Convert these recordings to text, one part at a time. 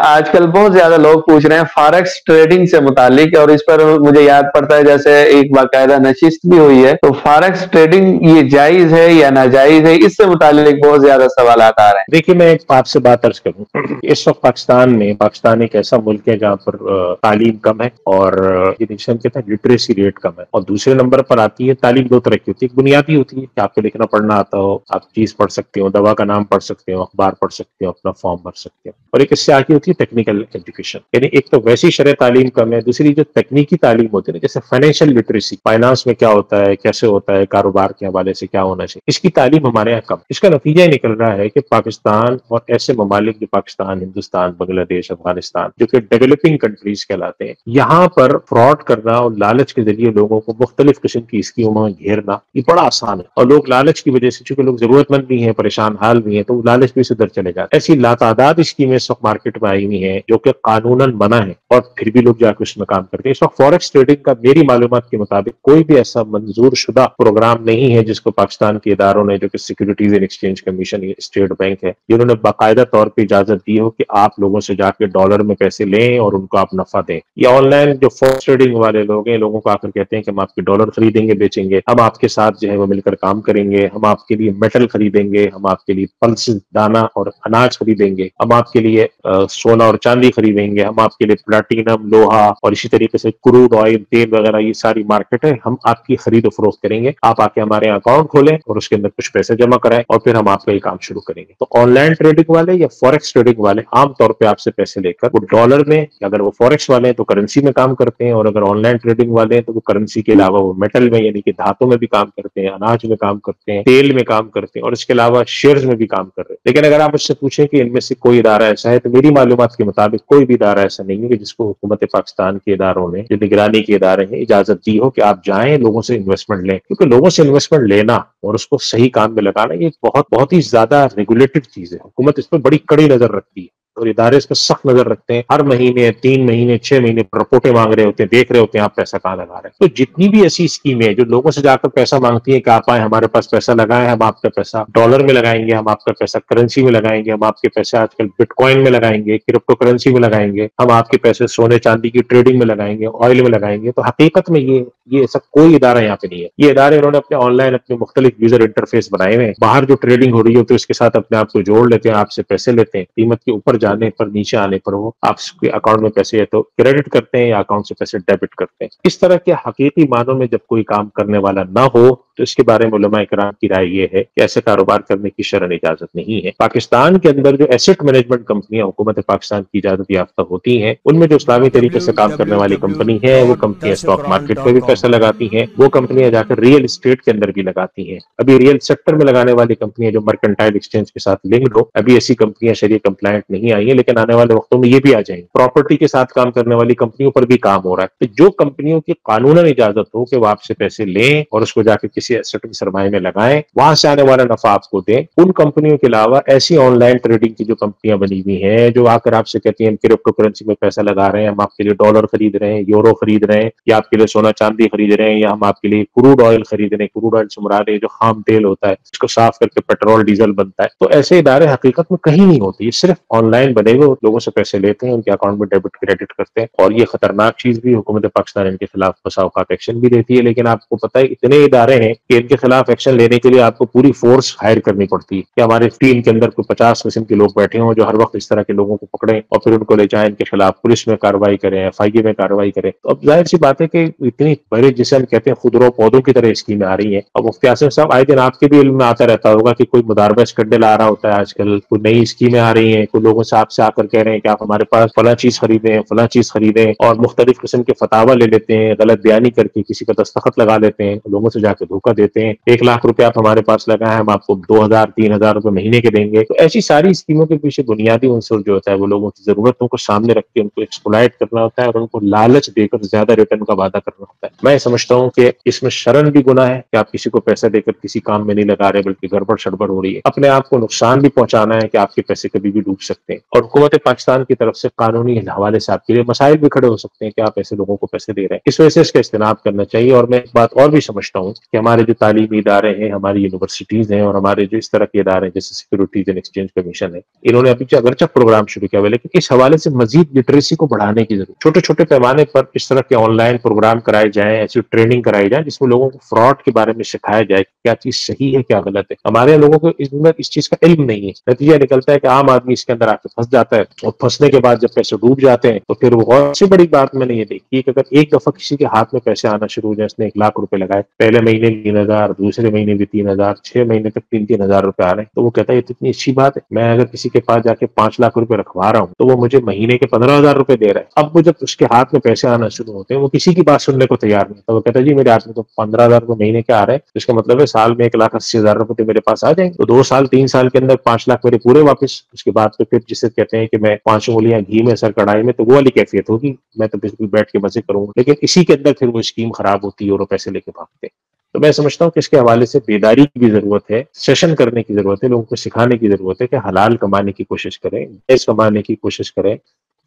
आजकल बहुत ज्यादा लोग पूछ रहे हैं फॉरेक्स ट्रेडिंग से मुतालिक, और इस पर मुझे याद पड़ता है जैसे एक बाकायदा नशिस्त भी हुई है। तो फॉरेक्स ट्रेडिंग ये जायज है या नाजायज है, इससे मुतालिक बहुत ज्यादा सवाल आ रहे हैं। देखिए, मैं आपसे बात अर्ज करूं, इस वक्त पाकिस्तान एक ऐसा मुल्क है जहाँ पर तालीम कम है और जिसे हम कहते हैं लिटरेसी रेट कम है। और दूसरे नंबर पर आती है तालीम। दो तरह की होती है, एक बुनियादी होती है कि आपको लिखना पढ़ना आता हो, आप चीज पढ़ सकते हो, दवा का नाम पढ़ सकते हो, अखबार पढ़ सकते हो, अपना फॉर्म भर सकते हो। और एक इससे आगे होती है टेक्निकल एजुकेशन, यानी एक तो वैसी शरह तालीम कम है, दूसरी जो तकनीकी तालीम होती है ना, जैसे फाइनेंशियल लिटरेसी, फाइनेंस में क्या होता है, कैसे होता है, कारोबार के हवाले से क्या होना चाहिए, इसकी तालीम हमारे यहाँ कम। इसका नतीजा ही निकल रहा है कि पाकिस्तान और ऐसे ममालिक जो पाकिस्तान, हिंदुस्तान, बांग्लादेश, अफगानिस्तान, जो कि डेवलपिंग कंट्रीज कहलाते हैं, यहाँ पर फ्रॉड करना और लालच के जरिए लोगों को मुख्तलिफ किस्म की स्कीमों में घेरना ये बड़ा आसान है। और लोग लालच की वजह से, चूंकि लोग जरूरतमंद भी हैं, परेशान हाल भी हैं, तो लालच भी सुधर चले जाते हैं। ऐसी लातादाद स्कीमें इस वक्त मार्केट में आई हुई हैं जो कि कानूनन मना है, और फिर भी लोग जाकर उसमें काम करते हैं। इस वक्त फॉरेक्स ट्रेडिंग का मेरी मालूमात के मुताबिक कोई भी ऐसा मंजूर शुदा प्रोग्राम नहीं है जिसको पाकिस्तान के इदारों ने, जो कि securities and exchange commission, state bank है, जिन्होंने बाकायदा तौर पर इजाजत दी हो कि आप लोगों से जाके डॉलर में पैसे लें और उनको आप नफा दें। या ऑनलाइन जो फॉरेक्स ट्रेडिंग वाले लोग हैं, लोगों को आकर कहते हैं कि हम आपके डॉलर खरीदेंगे, बेचेंगे, हम आपके साथ जो है वो मिलकर काम करेंगे, हम आपके लिए मेटल खरीदेंगे, हम आपके लिए पल्स, दाना और अनाज खरीदेंगे, हम आपके लिए सोना और चांदी खरीदेंगे, हम आपके लिए प्लेटिनम, लोहा और इसी तरीके से क्रूड ऑयल, तेल वगैरह, ये सारी मार्केट है, हम आपकी खरीद फरोख्त करेंगे। आप आके हमारे अकाउंट खोलें और उसके अंदर कुछ पैसे जमा कराएं और फिर हम आपका ये काम शुरू करेंगे। तो ऑनलाइन ट्रेडिंग वाले या फॉरेक्स ट्रेडिंग वाले आमतौर पर आपसे पैसे लेकर वो डॉलर में, अगर वो फॉरेक्स वाले हैं तो करेंसी में काम करते हैं, और अगर ऑनलाइन ट्रेडिंग वाले हैं तो वो करेंसी के अलावा वो मेटल में यानी कि धातु में भी काम करते हैं, अनाज में काम करते हैं, तेल में काम करते हैं, और इसके अलावा शेयर्स में भी काम कर रहे हैं। लेकिन अगर आप मुझसे पूछें कि इनमें से कोई इदारा ऐसा है, तो मेरी मालूमात के मुताबिक कोई भी इदारा ऐसा नहीं है कि जिसको हुकूमत पाकिस्तान के इदारों ने, जो निगरानी के इदारे हैं, इजाजत दी हो कि आप जाएं लोगों से इन्वेस्टमेंट लें। क्योंकि लोगों से इन्वेस्टमेंट लेना और उसको सही काम में लगाना ये बहुत बहुत ही ज्यादा रेगुलेटेड चीज है। हुकूमत इस पर बड़ी कड़ी नजर रखती है और इदारे इस पर सख्त नजर रखते हैं। हर महीने, 3 महीने, 6 महीने पर रिपोर्टें मांग रहे होते हैं, देख रहे होते हैं आप पैसा कहाँ लगा रहे हैं। तो जितनी भी ऐसी स्कीमें हैं जो लोगों से जाकर पैसा मांगती है कि आप आए हमारे पास पैसा लगाएं, हम आपका पैसा डॉलर में लगाएंगे, हम आपका पैसा करेंसी में लगाएंगे, हम आपके पैसे आजकल बिटकॉइन में लगाएंगे, क्रिप्टो करेंसी में लगाएंगे, हम आपके पैसे सोने चांदी की ट्रेडिंग में लगाएंगे, ऑयल में लगाएंगे, तो हकीकत में ये ऐसा कोई इदारा यहाँ पे नहीं है। ये इदारे उन्होंने अपने ऑनलाइन अपने मुख्तलिफ यूजर इंटरफेस बनाए हुए हैं। बाहर जो ट्रेडिंग हो रही है तो इसके साथ अपने आप को जोड़ लेते हैं, आपसे पैसे लेते हैं, कीमत के ऊपर जाने पर, नीचे आने पर वो आपके अकाउंट में पैसे या तो क्रेडिट करते हैं या अकाउंट से पैसे डेबिट करते हैं। इस तरह के हकीकी मानों में जब कोई काम करने वाला ना हो तो इसके बारे में उलमा इकराम की राय ये है कि ऐसे कारोबार करने की शरअन इजाजत नहीं है। पाकिस्तान के अंदर जो एसेट मैनेजमेंट कंपनियां हुकूमत पाकिस्तान की इजाजत याफ्ता होती हैं, उनमें जो इस्लामी तरीके से काम करने वाली कंपनी है, वो कंपनियां स्टॉक मार्केट में भी पैसा लगाती हैं, वो कंपनियां जाकर रियल एस्टेट के अंदर भी लगाती हैं। अभी रियल सेक्टर में लगाने वाली कंपनियां जो मर्केंटाइल एक्सचेंज के साथ लिंक्ड हो, अभी ऐसी कंपनियां शरीय कंप्लायंट नहीं आई है, लेकिन आने वाले वक्तों में ये भी आ जाएंगे। प्रॉपर्टी के साथ काम करने वाली कंपनियों पर भी काम हो रहा है। तो जो कंपनियों की कानूनन इजाजत हो कि वो आपसे पैसे लें और उसको जाकर किसी एसेट में सरमाए में लगाएं, वहां से आने वाला नफा आपको दें, उन कंपनियों के अलावा ऐसी ऑनलाइन ट्रेडिंग की जो कंपनियां बनी हुई हैं, जो आकर आपसे कहती हैं हम क्रिप्टो करेंसी में पैसा लगा रहे हैं, हम आपके लिए डॉलर खरीद रहे हैं, यूरो खरीद रहे हैं, या आपके लिए सोना चांदी खरीद रहे हैं, या हम आपके लिए क्रूड ऑयल खरीद रहे हैं। क्रूड ऑयल से मुराद है जो खाम तेल होता है, इसको साफ करके पेट्रोल डीजल बनता है। तो ऐसे इदारे हकीकत में कहीं नहीं होते, ये सिर्फ ऑनलाइन बने हुए लोगों से पैसे लेते हैं, उनके अकाउंट में डेबिट क्रेडिट करते हैं। और ये खतरनाक चीज भी, हुकूमत पाकिस्तान इनके खिलाफ बसा औकात एक्शन भी लेती है। लेकिन आपको पता है इतने इदारे हैं कि इनके खिलाफ एक्शन लेने के लिए आपको पूरी फोर्स हायर करनी पड़ती है कि हमारे टीम के अंदर कोई 50 किस्म के लोग बैठे हों जो हर वक्त इस तरह के लोगों को पकड़ें और फिर उनको ले जाएं, इनके खिलाफ पुलिस में कार्रवाई करें, FIA में कार्रवाई करें। तो अब जाहिर सी बात है कि इतनी बड़े, जिसे हम कहते हैं खुदरो पौधों की तरह स्कीमें आ रही है। अब मुफ्ती आसिम साहब, आए दिन आपके भी इल्म में आता रहता होगा कि कोई मुदारबा स्कैंडल आ रहा होता है आजकल, कोई नई स्कीमें आ रही है, कोई लोगों से आपसे आकर कह रहे हैं कि आप हमारे पास फला चीज खरीदें, फला चीज खरीदें, और मुख्तलिफ किस्म के फतावा ले लेते हैं, गलत बयानी करके किसी का दस्तखत लगा लेते हैं, लोगों से जाकर धोखा देते हैं। 1 लाख रुपए आप हमारे पास लगाए, हम आपको 2000-3000 रुपए महीने के देंगे। तो ऐसी सारी स्कीमों के पीछे बुनियादी उनसर जो होता है वो लोगों की जरूरतों को सामने रख के उनको एक्सप्लॉइट करना होता है और उनको लालच देकर ज्यादा रिटर्न का वादा करना होता है। मैं समझता हूँ कि इसमें शरन भी गुनाह है कि आप किसी को पैसा देकर किसी काम में नहीं लगा रहे, बल्कि गड़बड़ शड़बड़ हो रही है। अपने आप को नुकसान भी पहुंचाना है कि आपके पैसे कभी भी डूब सकते हैं। और हुकूमत पाकिस्तान की तरफ से कानूनी हवाले से आपके लिए मसाइल भी खड़े हो सकते हैं कि आप ऐसे लोगों को पैसे दे रहे हैं। इस वजह से इसका इज्तनाब करना चाहिए। और मैं एक बात और भी समझता हूँ कि हमारे हमारे जो तालीमी इदारे हैं, हमारी यूनिवर्सिटीज हैं और हमारे जो इस तरह के इदारे हैं जैसे सिक्योरिटीज एंड एक्सचेंज कमीशन है, इन्होंने अभी अगरचा प्रोग्राम शुरू किया हुआ, लेकिन इस हवाले से मजीद लिटरेसी को बढ़ाने की जरूरत, छोटे छोटे पैमाने पर इस तरह के ऑनलाइन प्रोग्राम कराए जाए, ऐसी ट्रेनिंग कराई जाए जिसमें लोगों को फ्रॉड के बारे में सिखाया जाए कि क्या चीज सही है क्या गलत है। हमारे यहाँ लोगों को इस चीज का इल्म नहीं है, नतीजा निकलता है कि आम आदमी इसके अंदर आके फंस जाता है और फंसने के बाद जब पैसे डूब जाते हैं तो फिर वो और से बड़ी बात मैंने ये देखी कि अगर एक दफा किसी के हाथ में पैसे आना शुरू हो जाए, उसने 1 लाख रुपए लगाए, पहले महीने 3,000, दूसरे महीने भी 3,000, 6 महीने तक 3,000 रुपए आ रहे हैं, तो वो कहता है ये तो इतनी अच्छी बात है, मैं अगर किसी के पास जाके 5 लाख रुपए रखवा रहा हूँ तो वो मुझे महीने के 15,000 रुपए दे रहा है। अब वो जब उसके हाथ में पैसे आना शुरू होते हैं वो किसी की बात सुनने को तैयार नहीं, तो वो कहता है जी मेरे हाथ में तो 15,000 रुपए महीने के आ रहे हैं, तो इसका मतलब है साल में 1,80,000 रुपए तो मेरे पास आ जाएंगे, तो 2 साल 3 साल के अंदर 5 लाख मेरे पूरे वापस। उसके बाद तो फिर जिसे कहते हैं कि मैं 5 उंगलियां घी में सर कढ़ाई में, तो वो वाली कैफियत होगी, मैं तो बिल्कुल बैठ के मजे करूंगा, लेकिन इसी के अंदर फिर वो स्कीम खराब होती है और वो पैसे लेके भागते हैं। तो मैं समझता हूँ कि इसके हवाले से बेदारी की भी जरूरत है, सेशन करने की जरूरत है, लोगों को सिखाने की जरूरत है कि हलाल कमाने की कोशिश करें, जायज कमाने की कोशिश करें,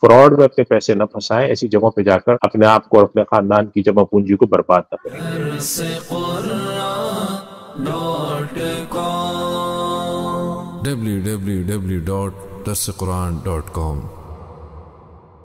फ्रॉड में अपने पैसे न फंसाएं, ऐसी जगहों पे जाकर अपने आप को और अपने खानदान की जमा पूंजी को बर्बाद न करें। www.darsequran.com